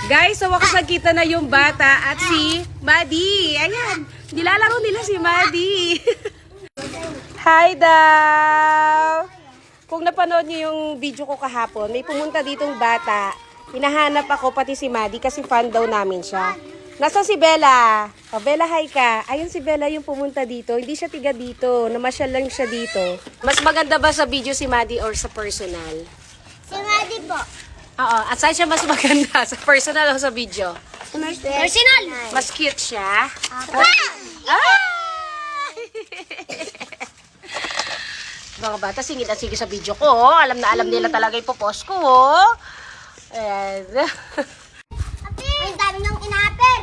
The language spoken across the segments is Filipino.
Guys, sa wakas nagkita na yung bata at si Maddie. Ayan, nilalaro nila si Maddie. Hi daw! Kung napanood niyo yung video ko kahapon, may pumunta ditong bata. Hinahanap ako pati si Maddie kasi fan daw namin siya. Nasaan si Bella? O, Bella, hi ka. Ayun si Bella yung pumunta dito. Hindi siya tiga dito. Namasyal lang siya dito. Mas maganda ba sa video si Maddie or sa personal? Si Maddie po. Oo. At saan siya mas maganda? Sa personal o sa video? Personal. Mas cute siya. Mga bata, singit at sige sa video ko. Oh. Alam na alam nila talaga ipopost ko. Oh. Ayan. Ang dami ng inaper.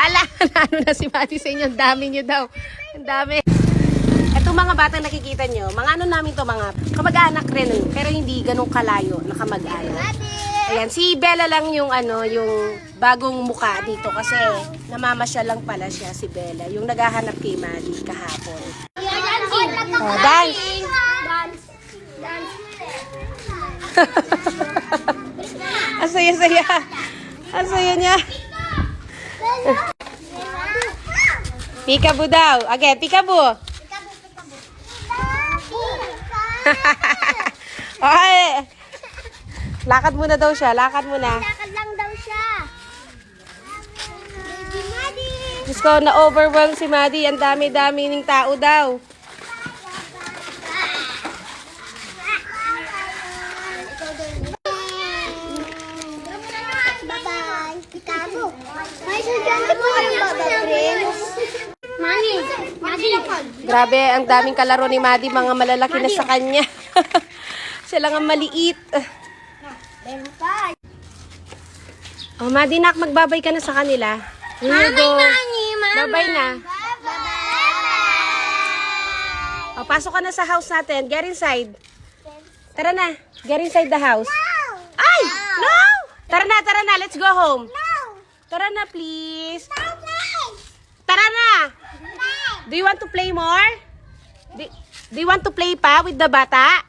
Ala, ano na si Maddie sa inyo. Ang dami nyo daw. Ang dami. Itong mga batang nakikita nyo, mga ano namin to, mga kamag-anak rin. Pero hindi ganun kalayo na kamag-anak. Ayan, si Bella lang yung ano, yung bagong muka dito kasi namamasya lang pala siya si Bella. Yung naghahanap kay Maddie kahapon. Oh, dance. Ang saya-saya. Ang saya niya. Peekaboo daw. Again, peekaboo. Okay. Lakad muna daw siya. Lakad muna. Lakad lang daw siya. Baby Maddie. Diyos ko, na-overwhelm si Maddie. Ang dami-dami ng tao daw. Bye-bye. Ikabo. May sudyante po yung babaprince. Mami. Grabe, ang daming kalaro ni Maddie. Mga malalaki na sa kanya. Sila nga maliit. Oh, Maddie, nak, magbabay ka na sa kanila. Here you go. Babay na. Oh, pasok ka na sa house natin. Get inside. Tara na. Get inside the house. Ay! No! Tara na. Let's go home. Tara na, please. Tara na. Do you want to play more? Do you want to play pa with the bata?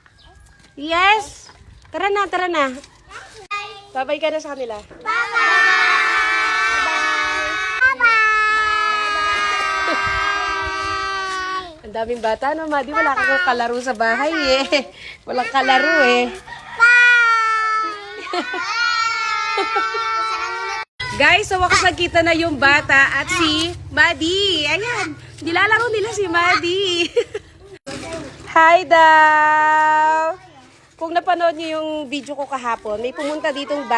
Yes. Tara na. Babay ka na sa kanila. Ang daming bata, no, Maddie? Wala kang kalaro sa bahay, eh. Walang kalaro, eh. Guys, sa wakas nagkita na yung bata at si Maddie. Ayan, nilalaro nila si Maddie. Hi daw! Kung napanood niyo yung video ko kahapon, may pumunta ditong bata.